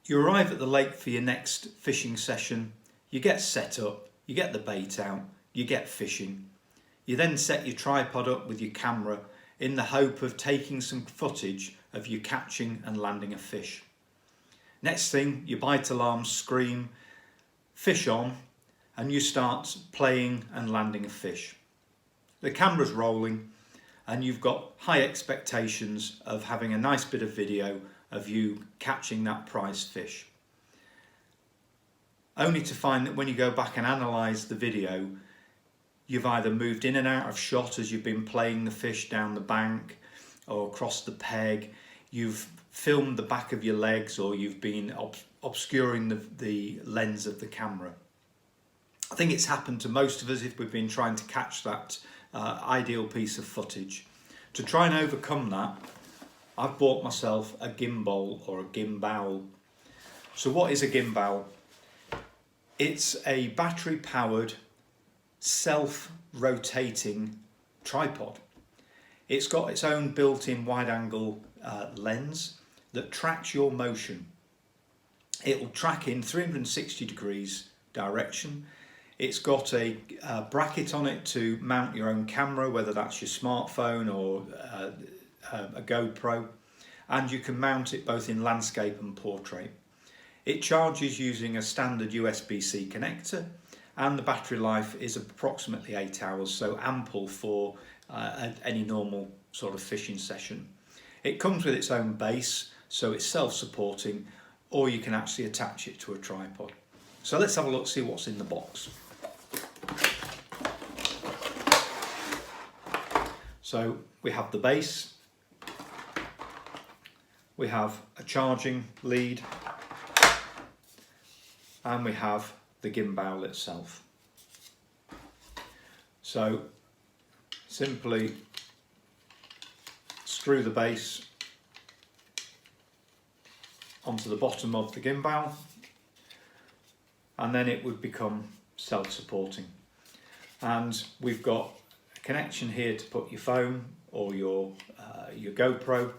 You arrive at the lake for your next fishing session, you get set up, you get the bait out, you get fishing. You then set your tripod up with your camera in the hope of taking some footage of you catching and landing a fish. Next thing, your bite alarms scream, fish on, and you start playing and landing a fish. The camera's rolling and you've got high expectations of having a nice bit of video of you catching that prized fish. Only to find that when you go back and analyse the video, you've either moved in and out of shot as you've been playing the fish down the bank or across the peg, you've filmed the back of your legs, or you've been obscuring the lens of the camera. I think it's happened to most of us if we've been trying to catch that ideal piece of footage. To try and overcome that, I've bought myself a GimbOwl or a GimbOwl. So what is a GimbOwl? It's a battery powered self-rotating tripod. It's got its own built-in wide angle lens that tracks your motion. It will track in 360 degrees direction. It's got a bracket on it to mount your own camera, whether that's your smartphone or a GoPro, and you can mount it both in landscape and portrait. It charges using a standard USB-C connector, and the battery life is approximately 8 hours, so ample for any normal sort of fishing session. It comes with its own base, so it's self-supporting, or you can actually attach it to a tripod. So let's have a look, see what's in the box. So we have the base, we have a charging lead, and we have the GimbOwl itself. So simply screw the base onto the bottom of the GimbOwl, and then it would become self-supporting. And we've got a connection here to put your phone or your GoPro,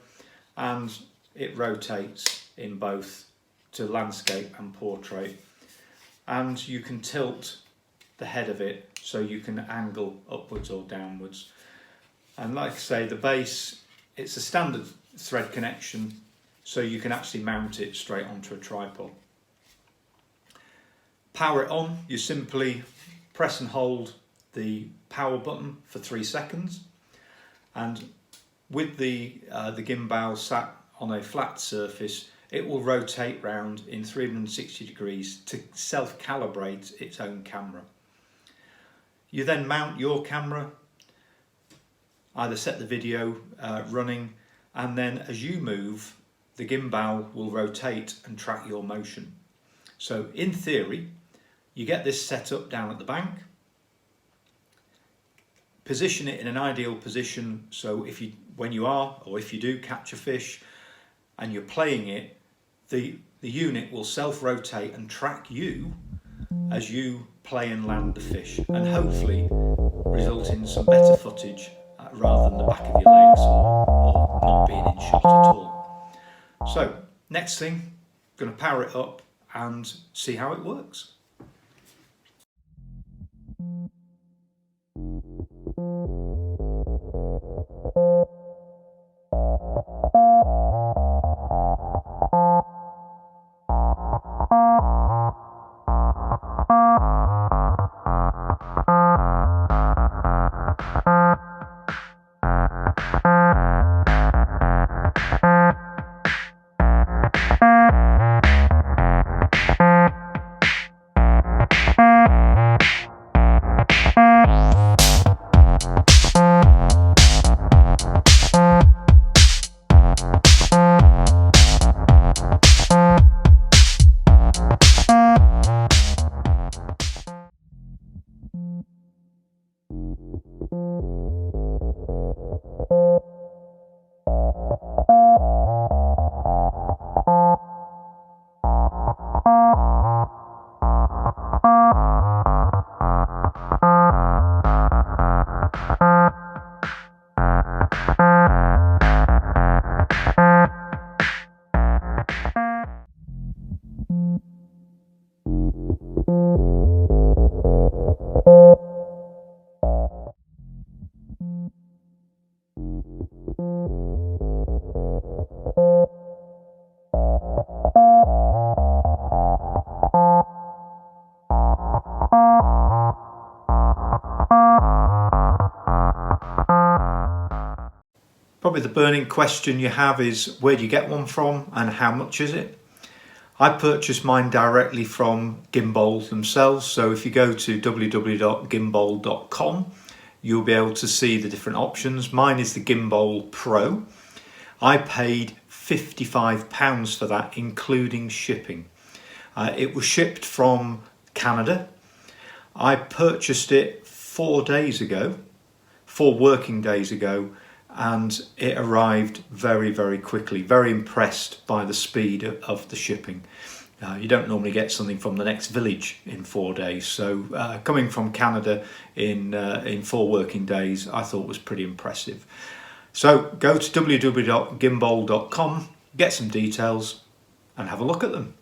and it rotates in both to landscape and portrait, and you can tilt the head of it so you can angle upwards or downwards. And like I say, the base, it's a standard thread connection, so you can actually mount it straight onto a tripod. Power it on, you simply press and hold the power button for 3 seconds, and with the GimbOwl sat on a flat surface, it will rotate round in 360 degrees to self-calibrate its own camera. You then mount your camera, either set the video running, and then as you move, the GimbOwl will rotate and track your motion. So in theory, you get this set up down at the bank, position it in an ideal position, so when you do catch a fish and you're playing it, the unit will self-rotate and track you as you play and land the fish, and hopefully result in some better footage rather than the back of your legs or not being in shot at all. So next thing, I'm going to power it up and see how it works. Probably the burning question you have is, where do you get one from and how much is it? I purchased mine directly from GimbOwl themselves, so if you go to www.gimbowl.com you'll be able to see the different options. Mine is the GimbOwl Pro. I paid £55 for that, including shipping. It was shipped from Canada. I purchased it 4 days ago, 4 working days ago, and it arrived very, very quickly. Very impressed by the speed of the shipping. You don't normally get something from the next village in 4 days, so coming from Canada in 4 working days I thought was pretty impressive. So go to www.gimbowl.com, get some details and have a look at them.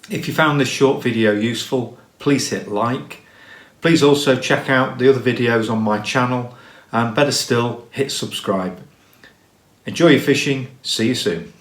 If you found this short video useful, please hit like. Please also check out the other videos on my channel, and better still, hit subscribe. Enjoy your fishing, see you soon.